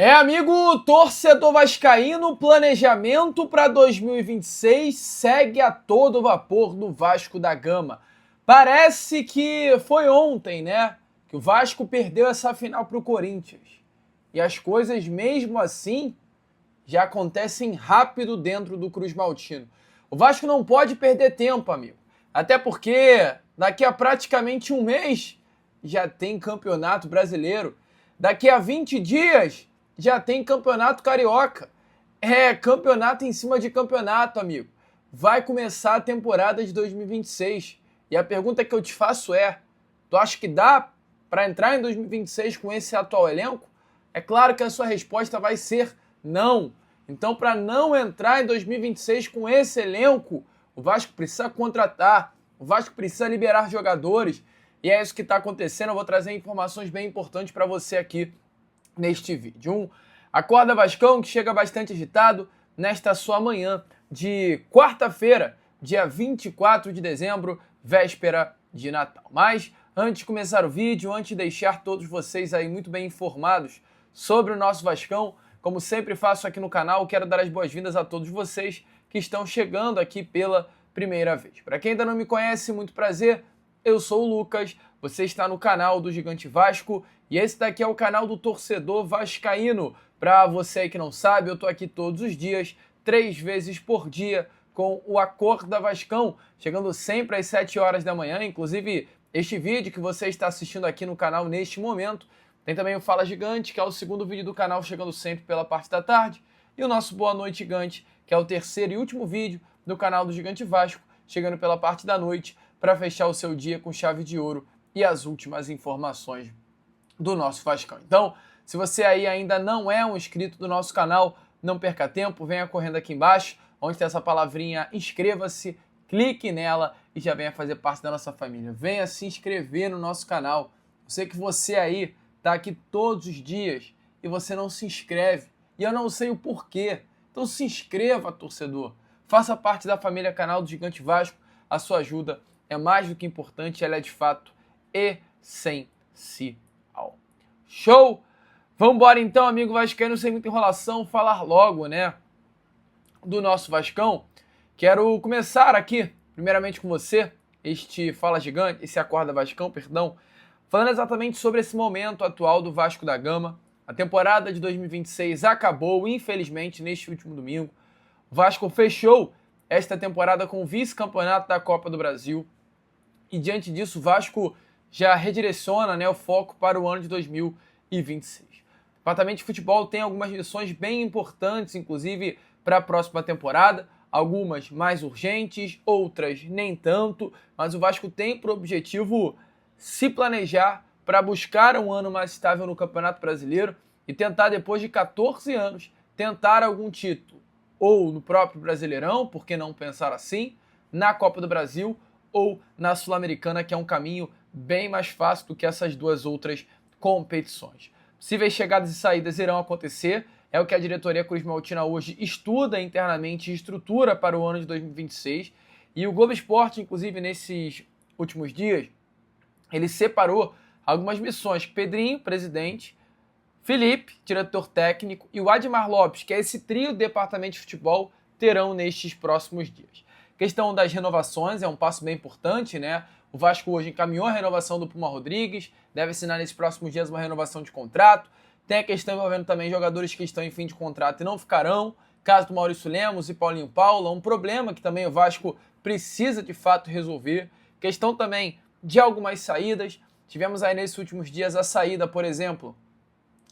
Amigo torcedor vascaíno, o planejamento para 2026 segue a todo vapor no Vasco da Gama. Parece que foi ontem, né, que o Vasco perdeu essa final para o Corinthians. E as coisas, mesmo assim, já acontecem rápido dentro do Cruz Maltino. O Vasco não pode perder tempo, amigo. Até porque daqui a praticamente um mês já tem Campeonato Brasileiro. Daqui a 20 dias já tem Campeonato Carioca. É campeonato em cima de campeonato, amigo. Vai começar a temporada de 2026. E a pergunta que eu te faço é: tu acha que dá para entrar em 2026 com esse atual elenco? É claro que a sua resposta vai ser não. Então, para não entrar em 2026 com esse elenco, o Vasco precisa contratar, o Vasco precisa liberar jogadores. E é isso que está acontecendo. Eu vou trazer informações bem importantes para você aqui neste vídeo. Acorda Vascão, que chega bastante agitado nesta sua manhã de quarta-feira, dia 24 de dezembro, véspera de Natal. Mas, antes de começar o vídeo, antes de deixar todos vocês aí muito bem informados sobre o nosso Vascão, como sempre faço aqui no canal, quero dar as boas-vindas a todos vocês que estão chegando aqui pela primeira vez. Para quem ainda não me conhece, muito prazer, eu sou o Lucas, você está no canal do Gigante Vasco e esse daqui é o canal do torcedor vascaíno. Para você aí que não sabe, eu estou aqui todos os dias, 3 vezes por dia, com o Acorda Vascão, chegando sempre às 7 horas da manhã. Inclusive, este vídeo que você está assistindo aqui no canal neste momento, tem também o Fala Gigante, que é o segundo vídeo do canal, chegando sempre pela parte da tarde, e o nosso Boa Noite Gigante, que é o terceiro e último vídeo do canal do Gigante Vasco, chegando pela parte da noite, para fechar o seu dia com chave de ouro e as últimas informações do nosso Vascão. Então, se você aí ainda não é um inscrito do nosso canal, não perca tempo, venha correndo aqui embaixo, onde tem essa palavrinha inscreva-se, clique nela e já venha fazer parte da nossa família. Venha se inscrever no nosso canal. Eu sei que você aí está aqui todos os dias e você não se inscreve, e eu não sei o porquê. Então se inscreva, torcedor. Faça parte da família canal do Gigante Vasco. A sua ajuda é mais do que importante, ela é de fato essencial. Show? Vamos embora então, amigo vascaíno, sem muita enrolação, falar logo, né, do nosso Vascão. Quero começar aqui, primeiramente com você, este Fala Gigante, esse Acorda Vascão, perdão, falando exatamente sobre esse momento atual do Vasco da Gama. A temporada de 2026 acabou, infelizmente, neste último domingo. O Vasco fechou esta temporada com o vice-campeonato da Copa do Brasil. E diante disso, o Vasco já redireciona, né, o foco para o ano de 2026. O departamento de futebol tem algumas lições bem importantes, inclusive para a próxima temporada. Algumas mais urgentes, outras nem tanto. Mas o Vasco tem por objetivo se planejar para buscar um ano mais estável no Campeonato Brasileiro e tentar, depois de 14 anos, tentar algum título. Ou no próprio Brasileirão, por que não pensar assim, na Copa do Brasil ou na Sul-Americana, que é um caminho bem mais fácil do que essas duas outras competições. Possíveis chegadas e saídas irão acontecer, é o que a diretoria Cruz Maltina hoje estuda internamente e estrutura para o ano de 2026. E o Globo Esporte, inclusive, nesses últimos dias, ele separou algumas missões. Pedrinho, presidente, Felipe, diretor técnico, e o Admar Lopes, que é esse trio do departamento de futebol, terão nestes próximos dias. Questão das renovações é um passo bem importante, né? O Vasco hoje encaminhou a renovação do Puma Rodrigues, deve assinar nesses próximos dias uma renovação de contrato. Tem a questão envolvendo também jogadores que estão em fim de contrato e não ficarão. Caso do Maurício Lemos e Paulinho Paula, um problema que também o Vasco precisa de fato resolver. Questão também de algumas saídas. Tivemos aí nesses últimos dias a saída, por exemplo,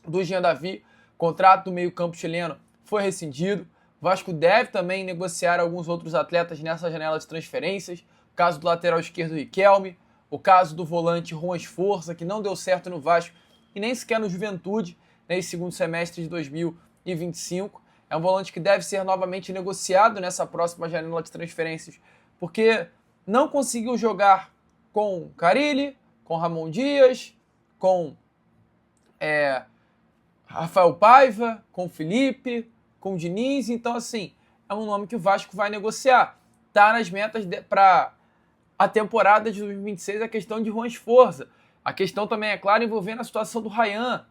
do Jean Davi, contrato do meio-campo chileno foi rescindido. O Vasco deve também negociar alguns outros atletas nessa janela de transferências. O caso do lateral esquerdo Riquelme, o caso do volante Juan Esforça, que não deu certo no Vasco e nem sequer no Juventude, nesse segundo semestre de 2025. É um volante que deve ser novamente negociado nessa próxima janela de transferências, porque não conseguiu jogar com Carille, com Ramon Dias, com Rafael Paiva, com Felipe, com Diniz. Então, assim, é um nome que o Vasco vai negociar. Tá nas metas para a temporada de 2026 a questão de Juan Esforça. A questão também, é claro, envolvendo a situação do Ryan.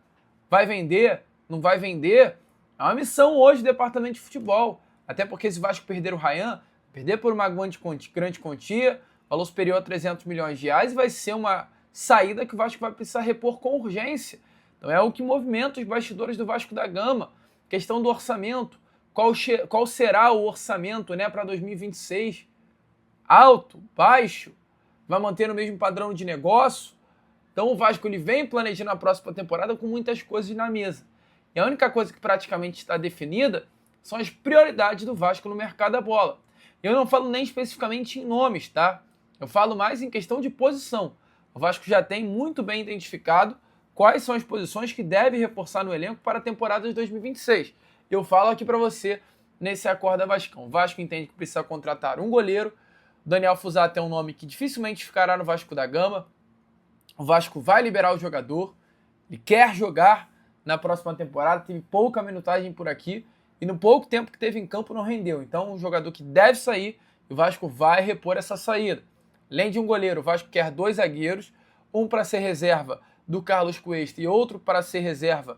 Vai vender, não vai vender, é uma missão hoje do departamento de futebol. Até porque se o Vasco perder o Ryan, perder por uma grande quantia, valor superior a 300 milhões de reais, vai ser uma saída que o Vasco vai precisar repor com urgência. Então é o que movimenta os bastidores do Vasco da Gama. Questão do orçamento. Qual será o orçamento, né, para 2026? Alto? Baixo? Vai manter o mesmo padrão de negócio? Então o Vasco ele vem planejando a próxima temporada com muitas coisas na mesa. E a única coisa que praticamente está definida são as prioridades do Vasco no mercado da bola. Eu não falo nem especificamente em nomes, tá? Eu falo mais em questão de posição. O Vasco já tem muito bem identificado quais são as posições que deve reforçar no elenco para a temporada de 2026. Eu falo aqui para você nesse Acorda Vascão. O Vasco entende que precisa contratar um goleiro. O Daniel Fuzato é um nome que dificilmente ficará no Vasco da Gama. O Vasco vai liberar o jogador. Ele quer jogar na próxima temporada. Teve pouca minutagem por aqui. E no pouco tempo que teve em campo não rendeu. Então, um jogador que deve sair. E o Vasco vai repor essa saída. Além de um goleiro, o Vasco quer 2 zagueiros. Um para ser reserva do Carlos Cuesta e outro para ser reserva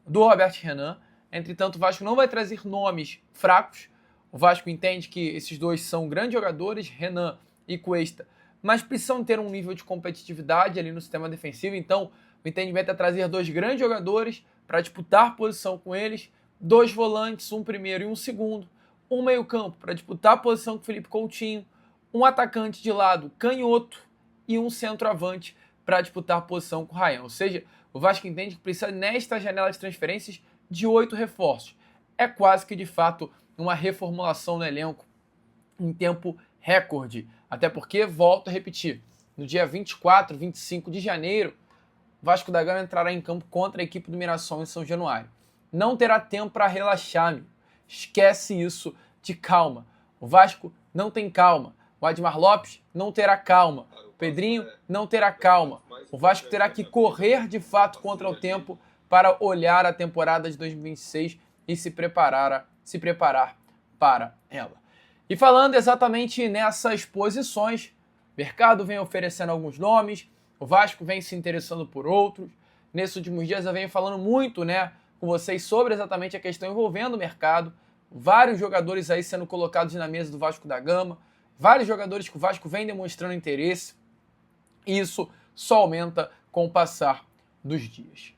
do Robert Renan. Entretanto, o Vasco não vai trazer nomes fracos. O Vasco entende que esses dois são grandes jogadores, Renan e Cuesta, mas precisam ter um nível de competitividade ali no sistema defensivo. Então, o entendimento é trazer 2 grandes jogadores para disputar posição com eles, 2 volantes, um primeiro e um segundo, um meio-campo para disputar a posição com o Felipe Coutinho, um atacante de lado canhoto e um centroavante para disputar a posição com o Ryan. Ou seja, o Vasco entende que precisa, nesta janela de transferências, de 8 reforços. É quase que, de fato, uma reformulação no elenco em tempo recorde. Até porque, volto a repetir, no dia 24, 25 de janeiro, o Vasco da Gama entrará em campo contra a equipe do Mirassol em São Januário. Não terá tempo para relaxar, amigo. Esquece isso de calma. O Vasco não tem calma. O Admar Lopes não terá calma. O Pedrinho não terá calma. O Vasco terá que correr de fato contra o tempo para olhar a temporada de 2026 e se preparar para ela. E falando exatamente nessas posições, o mercado vem oferecendo alguns nomes, o Vasco vem se interessando por outros. Nesses últimos dias eu venho falando muito, né, com vocês sobre exatamente a questão envolvendo o mercado. Vários jogadores aí sendo colocados na mesa do Vasco da Gama, vários jogadores que o Vasco vem demonstrando interesse. E isso só aumenta com o passar dos dias.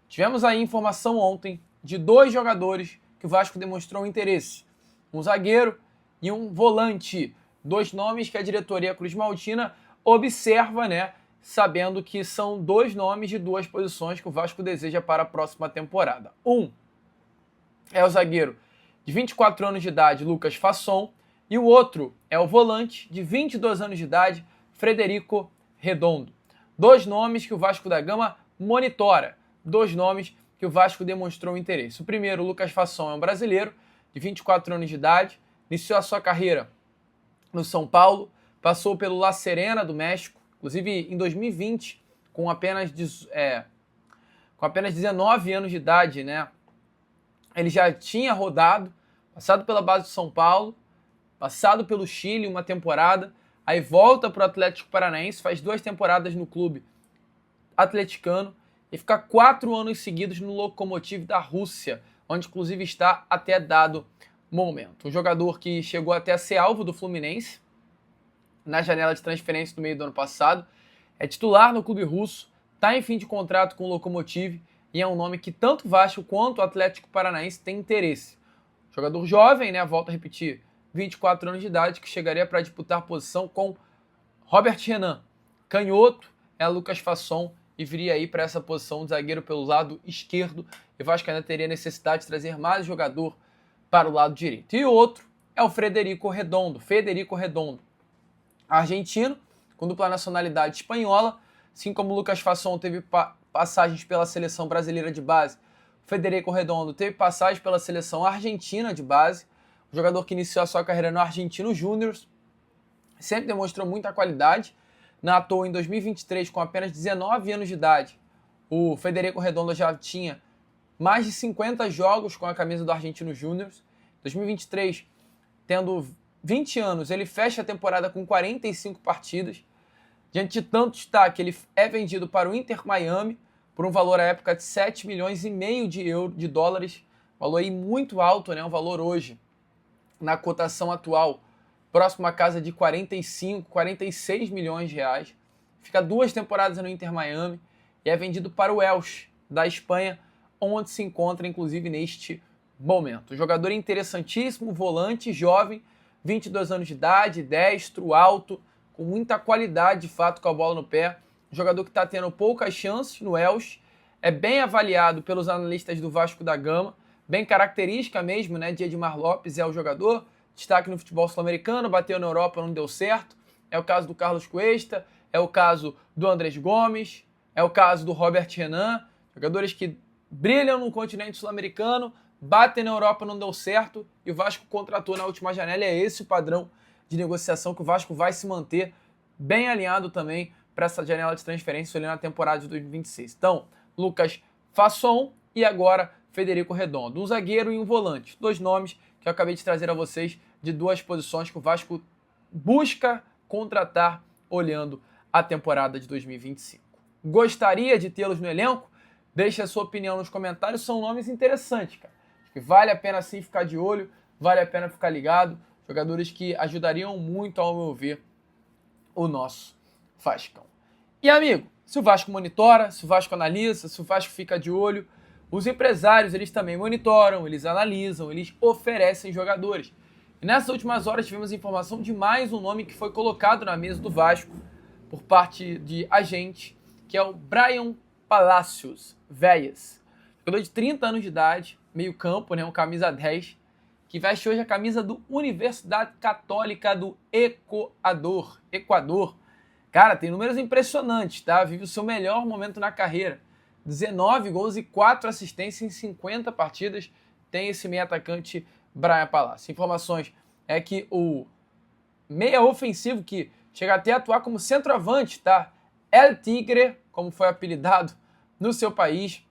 Tivemos aí informação ontem de 2 jogadores que o Vasco demonstrou interesse. Um zagueiro e um volante. 2 nomes que a diretoria Cruz Maltina observa, né? Sabendo que são 2 nomes de 2 posições que o Vasco deseja para a próxima temporada. Um é o zagueiro de 24 anos de idade, Lucas Fasson. E o outro é o volante de 22 anos de idade, Frederico Redondo. 2 nomes que o Vasco da Gama monitora. 2 nomes que o Vasco demonstrou interesse. O primeiro, o Lucas Fasson, é um brasileiro de 24 anos de idade, iniciou a sua carreira no São Paulo, passou pelo La Serena do México, inclusive em 2020, com apenas 19 anos de idade, né? Ele já tinha rodado, passado pela base do São Paulo, passado pelo Chile uma temporada, aí volta para o Atlético Paranaense, faz 2 temporadas no clube atleticano, e ficar 4 anos seguidos no Lokomotiv da Rússia, onde inclusive está até dado momento. Um jogador que chegou até a ser alvo do Fluminense na janela de transferência do meio do ano passado, é titular no clube russo, está em fim de contrato com o Lokomotiv e é um nome que tanto o Vasco quanto o Atlético Paranaense tem interesse. Jogador jovem, né, volto a repetir, 24 anos de idade, que chegaria para disputar posição com Robert Renan. Canhoto é Lucas Fasson, e viria aí para essa posição de zagueiro pelo lado esquerdo. E o Vasco ainda teria necessidade de trazer mais jogador para o lado direito. E o outro é o Federico Redondo. Argentino, com dupla nacionalidade espanhola. Assim como o Lucas Fasson teve passagens pela seleção brasileira de base, o Federico Redondo teve passagem pela seleção argentina de base. Um jogador que iniciou a sua carreira no Argentino Júnior. Sempre demonstrou muita qualidade. Na toa, em 2023, com apenas 19 anos de idade, o Federico Redondo já tinha mais de 50 jogos com a camisa do Argentino Júnior. Em 2023, tendo 20 anos, ele fecha a temporada com 45 partidas. Diante de tanto destaque, ele é vendido para o Inter Miami por um valor à época de 7 milhões e meio de dólares, valor aí muito alto, né? O valor hoje, na cotação atual, próximo à casa de 45, 46 milhões de reais. Fica 2 temporadas no Inter Miami e é vendido para o Elche, da Espanha, onde se encontra, inclusive, neste momento. Jogador interessantíssimo, volante, jovem, 22 anos de idade, destro, alto, com muita qualidade, de fato, com a bola no pé. Jogador que está tendo poucas chances no Elche, é bem avaliado pelos analistas do Vasco da Gama, bem característica mesmo, né, de Edmar Lopes, é o jogador, destaque no futebol sul-americano, bateu na Europa, não deu certo. É o caso do Carlos Cuesta, é o caso do Andrés Gomes, é o caso do Robert Renan, jogadores que brilham no continente sul-americano, batem na Europa, não deu certo, e o Vasco contratou na última janela. É esse o padrão de negociação que o Vasco vai se manter bem alinhado também para essa janela de transferência ali na temporada de 2026. Então, Lucas Fasson e agora Federico Redondo. Um zagueiro e um volante. 2 nomes que eu acabei de trazer a vocês de 2 posições que o Vasco busca contratar olhando a temporada de 2025. Gostaria de tê-los no elenco? Deixe a sua opinião nos comentários. São nomes interessantes, cara. Acho que vale a pena sim ficar de olho, vale a pena ficar ligado. Jogadores que ajudariam muito, ao meu ver, o nosso Vascão. E, amigo, se o Vasco monitora, se o Vasco analisa, se o Vasco fica de olho, os empresários, eles também monitoram, eles analisam, eles oferecem jogadores. E nessas últimas horas tivemos informação de mais um nome que foi colocado na mesa do Vasco por parte de agente, que é o Brian Palacios Velhas. Jogador de 30 anos de idade, meio campo, né, um camisa 10, que veste hoje a camisa do Universidade Católica do Equador. Cara, tem números impressionantes, tá? Vive o seu melhor momento na carreira. 19 gols e 4 assistências em 50 partidas tem esse meio atacante Brian Palacios. Informações é que o meia ofensivo, que chega até a atuar como centroavante, tá? El Tigre, como foi apelidado no seu país,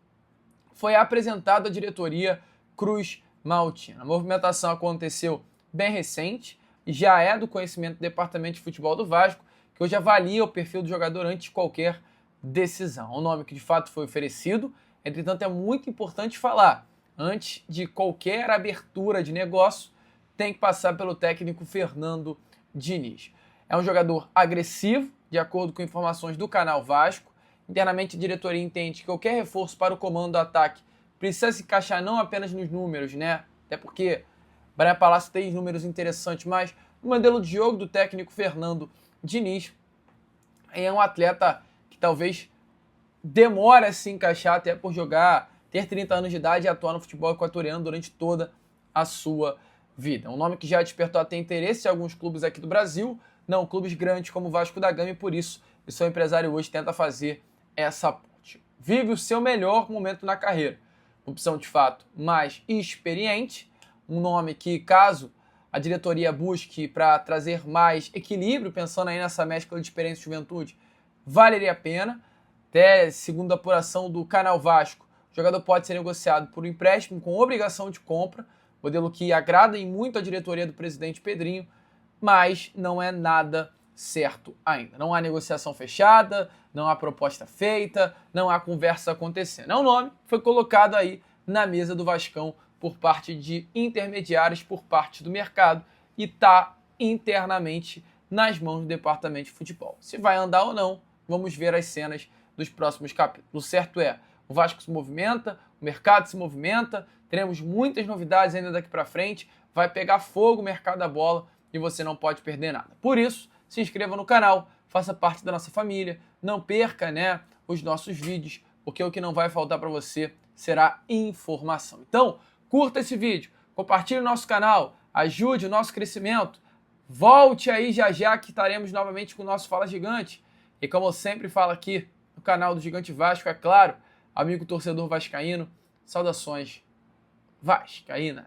foi apresentado à diretoria Cruz Maltina. A movimentação aconteceu bem recente e já é do conhecimento do Departamento de Futebol do Vasco, que hoje avalia o perfil do jogador antes de qualquer decisão. Um nome que de fato foi oferecido, entretanto é muito importante falar, antes de qualquer abertura de negócio, tem que passar pelo técnico Fernando Diniz. É um jogador agressivo, de acordo com informações do canal Vasco. Internamente a diretoria entende que qualquer reforço para o comando do ataque precisa se encaixar não apenas nos números, né? Até porque Brian Palacios tem números interessantes, mas o modelo de jogo do técnico Fernando Diniz é um atleta que talvez demore a se encaixar, até por jogar, ter 30 anos de idade e atuar no futebol equatoriano durante toda a sua vida. Um nome que já despertou até interesse em alguns clubes aqui do Brasil, não clubes grandes como o Vasco da Gama, e por isso o seu empresário hoje tenta fazer essa ponte. Vive o seu melhor momento na carreira. Opção de fato mais experiente, um nome que, caso a diretoria busque para trazer mais equilíbrio, pensando aí nessa mescla de experiência e juventude, valeria a pena. Até segundo a apuração do canal Vasco, o jogador pode ser negociado por um empréstimo com obrigação de compra, modelo que agrada em muito a diretoria do presidente Pedrinho, mas não é nada certo ainda. Não há negociação fechada, não há proposta feita, não há conversa acontecendo. É um nome que foi colocado aí na mesa do Vascão por parte de intermediários, por parte do mercado, e está internamente nas mãos do departamento de futebol. Se vai andar ou não, vamos ver as cenas dos próximos capítulos. O certo é, o Vasco se movimenta, o mercado se movimenta, teremos muitas novidades ainda daqui para frente, vai pegar fogo o mercado da bola e você não pode perder nada. Por isso, se inscreva no canal, faça parte da nossa família, não perca, né, os nossos vídeos, porque o que não vai faltar para você será informação. Então, curta esse vídeo, compartilhe o nosso canal, ajude o nosso crescimento, volte aí já que estaremos novamente com o nosso Fala Gigante. E como eu sempre falo aqui no canal do Gigante Vasco, é claro, amigo torcedor vascaíno, saudações vascaínas.